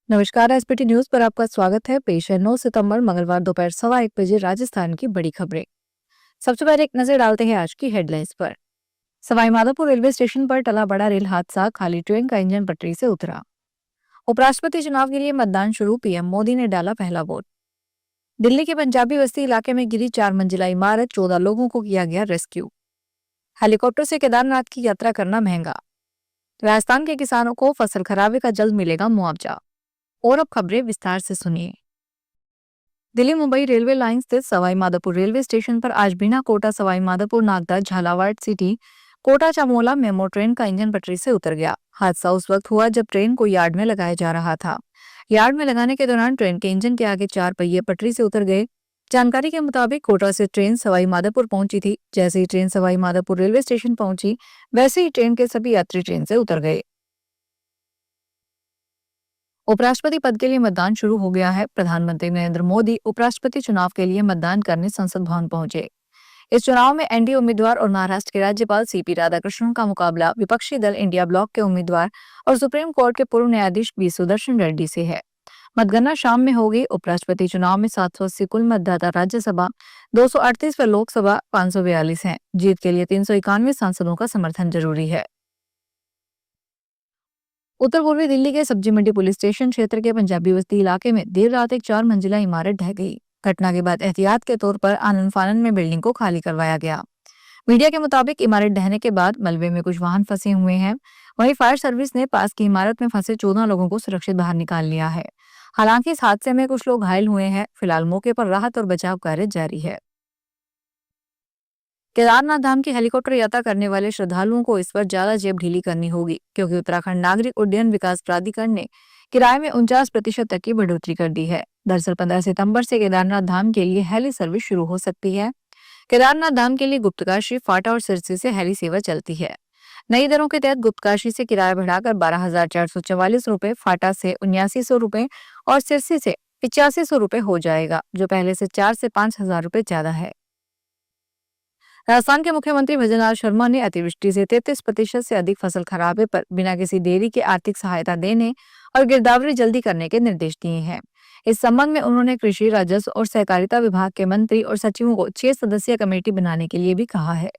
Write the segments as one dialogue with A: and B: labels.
A: नमस्कार। SPT news पर आपका स्वागत है। पेश है 9 सितंबर मंगलवार दोपहर 1:15 राजस्थान की बड़ी खबरें। सबसे पहले एक नजर डालते हैं आज की हेडलाइंस पर। सवाई माधोपुर रेलवे स्टेशन पर टला बड़ा रेल हादसा, खाली ट्रेन का इंजन पटरी से उतरा। उपराष्ट्रपति चुनाव के लिए मतदान शुरू, पीएम मोदी ने डाला पहला वोट। दिल्ली के पंजाबी बस्ती इलाके में गिरी 4 मंजिला इमारत, 14 लोगों को किया गया रेस्क्यू। हेलीकॉप्टर से केदारनाथ की यात्रा करना महंगा। राजस्थान के किसानों को फसल खराबे का जल्द मिलेगा मुआवजा। और अब खबरें विस्तार से सुनिए। दिल्ली मुंबई रेलवे लाइन स्थित सवाई माधोपुर रेलवे स्टेशन पर आज बिना कोटा सवाई माधोपुर नागदा झालावाड़ सिटी कोटा चामोला मेमो ट्रेन का इंजन पटरी से उतर गया। हादसा उस वक्त हुआ जब ट्रेन को यार्ड में लगाया जा रहा था। यार्ड में लगाने के दौरान ट्रेन के इंजन के आगे 4 पहिए पटरी से उतर गए। जानकारी के मुताबिक कोटा से ट्रेन सवाई माधोपुर पहुंची थी। जैसे ही train Sawai Madhopur railway station पहुंची, वैसे ही ट्रेन के सभी यात्री ट्रेन से उतर गए। उपराष्ट्रपति पद के लिए मतदान शुरू हो गया है। प्रधानमंत्री नरेंद्र मोदी उपराष्ट्रपति चुनाव के लिए मतदान करने संसद भवन पहुंचे। इस चुनाव में एनडीए उम्मीदवार और महाराष्ट्र के राज्यपाल सीपी राधाकृष्णन का मुकाबला विपक्षी दल इंडिया ब्लॉक के उम्मीदवार और सुप्रीम कोर्ट के पूर्व न्यायाधीश बी सुदर्शन रेड्डी से है। मतगणना शाम में होगी। उपराष्ट्रपति चुनाव में 780 कुल मतदाता, राज्यसभा 238 व लोकसभा 542 हैं। जीत के लिए 391 सांसदों का समर्थन जरूरी है। उत्तर पूर्वी दिल्ली के सब्जी मंडी पुलिस स्टेशन क्षेत्र के पंजाबी बस्ती इलाके में देर रात एक 4 मंजिला इमारत ढह गई। घटना के बाद एहतियात के तौर पर आनन फानन में बिल्डिंग को खाली करवाया गया। मीडिया के मुताबिक इमारत ढहने के बाद मलबे में कुछ वाहन फंसे हुए हैं। वहीं फायर सर्विस ने पास की इमारत में फंसे 14 लोगों को सुरक्षित बाहर निकाल लिया है। हालांकि इस हादसे में कुछ लोग घायल हुए हैं। फिलहाल मौके पर राहत और बचाव कार्य जारी है। केदारनाथ धाम की हेलीकॉप्टर यात्रा करने वाले श्रद्धालुओं को इस पर ज्यादा जेब ढीली करनी होगी, क्योंकि उत्तराखंड नागरिक उड्डयन विकास प्राधिकरण ने किराए में 49% तक की बढ़ोतरी कर दी है। दरअसल 15 सितंबर से केदारनाथ धाम के लिए हेली सर्विस शुरू हो सकती है। केदारनाथ धाम के लिए गुप्तकाशी, फाटा और सिरसी से हेली सेवा चलती है। नई दरों के तहत गुप्तकाशी से किराया बढ़ाकर 12,444 रुपए, फाटा से 7900 रुपए और सिरसी से 8500 रुपए हो जाएगा, जो पहले से 4 से 5,000 रुपए ज्यादा है। राजस्थान के मुख्यमंत्री भजनलाल शर्मा ने अतिवृष्टि से 33% से अधिक फसल खराबे पर बिना किसी देरी के आर्थिक सहायता देने और गिरदावरी जल्दी करने के निर्देश दिए हैं। इस संबंध में उन्होंने कृषि, राजस्व और सहकारिता विभाग के मंत्री और सचिवों को 6 सदस्यीय कमेटी बनाने के लिए भी कहा है।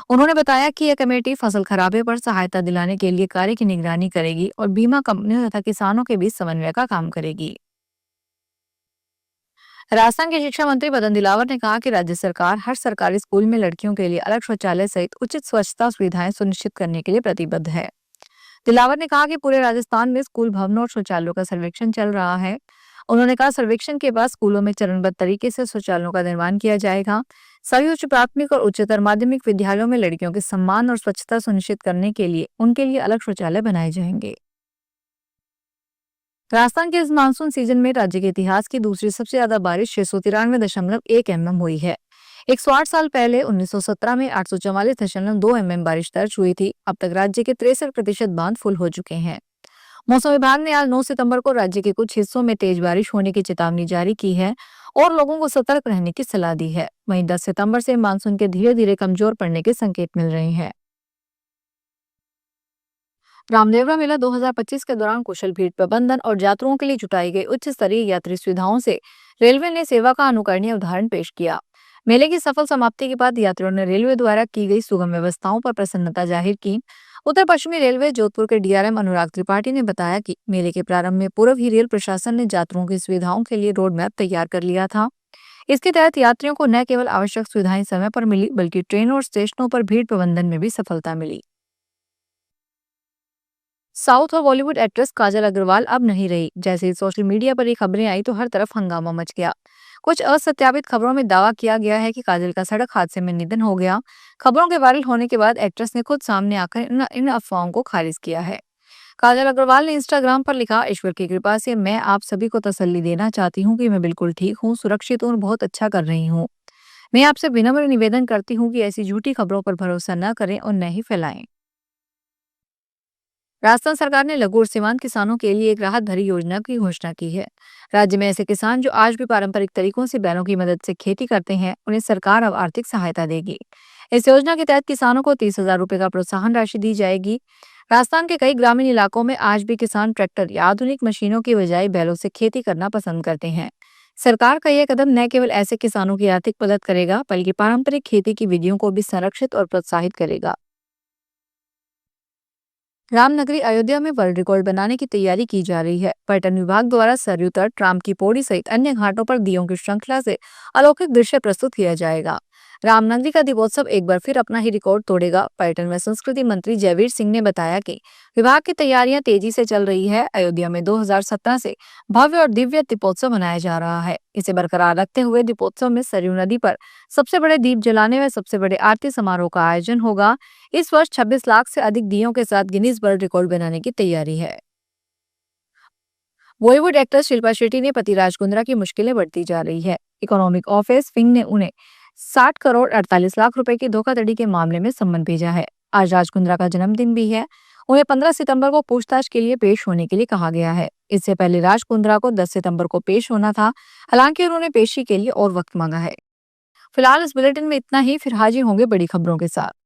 A: उन्होंने बताया कि यह कमेटी फसल खराबे पर सहायता दिलाने के लिए कार्य की निगरानी करेगी और बीमा कंपनियों तथा किसानों के बीच समन्वय का काम करेगी। राजस्थान के शिक्षा मंत्री मदन दिलावर ने कहा कि राज्य सरकार हर सरकारी स्कूल में लड़कियों के लिए अलग शौचालय सहित उचित स्वच्छता सुविधाएं सुनिश्चित करने के लिए प्रतिबद्ध है। दिलावर ने कहा कि पूरे राजस्थान में स्कूल भवनों और शौचालयों का सर्वेक्षण चल रहा है। उन्होंने कहा, सर्वेक्षण के बाद स्कूलों में चरणबद्ध तरीके से शौचालयों का निर्माण किया जाएगा। सभी उच्च प्राथमिक और उच्चतर माध्यमिक विद्यालयों में लड़कियों के सम्मान और स्वच्छता सुनिश्चित करने के लिए उनके लिए अलग शौचालय बनाए जाएंगे। राजस्थान के इस मानसून सीजन में राज्य के इतिहास की दूसरी सबसे ज्यादा बारिश 693.1 mm हुई है। 108 साल पहले 1917 में 844.2 mm बारिश दर्ज हुई थी। अब तक राज्य के 63% बांध फुल हो चुके हैं। मौसम विभाग ने आज 9 सितंबर को राज्य के कुछ हिस्सों में तेज बारिश होने की चेतावनी जारी की है और लोगों को सतर्क रहने की सलाह दी है। वहीं 10 सितंबर से मानसून के धीरे धीरे कमजोर पड़ने के संकेत मिल रहे हैं। रामदेवरा मेला 2025 के दौरान कुशल भीड़ प्रबंधन और यात्रियों के लिए जुटाई गई उच्च स्तरीय यात्री सुविधाओं से रेलवे ने सेवा का अनुकरणीय उदाहरण पेश किया। मेले की सफल समाप्ति के बाद यात्रियों ने रेलवे द्वारा की गई सुगम व्यवस्थाओं पर प्रसन्नता जाहिर की। उत्तर पश्चिमी रेलवे जोधपुर के डीआरएम अनुराग त्रिपाठी ने बताया कि मेले के प्रारंभ में पूर्व ही रेल प्रशासन ने यात्रियों की सुविधाओं के लिए रोड मैप तैयार कर लिया था। इसके तहत यात्रियों को न केवल आवश्यक सुविधाएं समय पर मिली, बल्कि ट्रेनों और स्टेशनों पर भीड़ प्रबंधन में भी सफलता मिली। साउथ और बॉलीवुड एक्ट्रेस काजल अग्रवाल अब नहीं रही। जैसे ही सोशल मीडिया पर ये खबरें आई तो हर तरफ हंगामा मच गया। कुछ असत्यापित खबरों में दावा किया गया है कि काजल का सड़क हादसे में निधन हो गया। खबरों के वायरल होने के बाद एक्ट्रेस ने खुद सामने आकर इन अफवाहों को खारिज किया है। काजल अग्रवाल ने इंस्टाग्राम पर लिखा, ईश्वर की कृपा से मैं आप सभी को तसल्ली देना चाहती हूँ कि मैं बिल्कुल ठीक हूँ, सुरक्षित हूँ और बहुत अच्छा कर रही हूँ। मैं आपसे विनम्र निवेदन करती हूँ कि ऐसी झूठी खबरों पर भरोसा न करें और न ही फैलाएं। राजस्थान सरकार ने लघु और सीमांत किसानों के लिए एक राहत भरी योजना की घोषणा की है। राज्य में ऐसे किसान जो आज भी पारंपरिक तरीकों से बैलों की मदद से खेती करते हैं, उन्हें सरकार अब आर्थिक सहायता देगी। इस योजना के तहत किसानों को 30,000 रुपए का प्रोत्साहन राशि दी जाएगी। राजस्थान के कई ग्रामीण इलाकों में आज भी किसान ट्रैक्टर या आधुनिक मशीनों की बजाय बैलों से खेती करना पसंद करते हैं। सरकार का यह कदम न केवल ऐसे किसानों की आर्थिक मदद करेगा, बल्कि पारंपरिक खेती की विधियों को भी संरक्षित और प्रोत्साहित करेगा। रामनगरी अयोध्या में वर्ल्ड रिकॉर्ड बनाने की तैयारी की जा रही है। पर्यटन विभाग द्वारा सरयू तट, राम की पौड़ी सहित अन्य घाटों पर दीयों की श्रृंखला से अलौकिक दृश्य प्रस्तुत किया जाएगा। रामनगरी का दीपोत्सव एक बार फिर अपना ही रिकॉर्ड तोड़ेगा। पर्यटन व संस्कृति मंत्री जयवीर सिंह ने बताया कि विभाग की तैयारियां तेजी से चल रही है। अयोध्या में 2017 से भव्य और दिव्य दीपोत्सव मनाया जा रहा है। इसे बरकरार रखते हुए दीपोत्सव में सरयू नदी पर सबसे बड़े दीप जलाने व सबसे बड़े आरती समारोह का आयोजन होगा। इस वर्ष 26 लाख से अधिक दीयों के साथ गिनीज वर्ल्ड रिकॉर्ड बनाने की तैयारी है। बॉलीवुड एक्ट्रेस शिल्पा शेट्टी ने पति राज कुंद्रा की मुश्किलें बढ़ती जा रही है। इकोनॉमिक ऑफिस विंग ने उन्हें 60 करोड़ 48 लाख रुपए की धोखाधड़ी के मामले में सम्मन भेजा है। आज राज कुंद्रा का जन्मदिन भी है। उन्हें 15 सितंबर को पूछताछ के लिए पेश होने के लिए कहा गया है। इससे पहले राज कुंद्रा को 10 सितंबर को पेश होना था। हालांकि उन्होंने पेशी के लिए और वक्त मांगा है। फिलहाल इस बुलेटिन में इतना ही। फिर हाजिर होंगे बड़ी खबरों के साथ।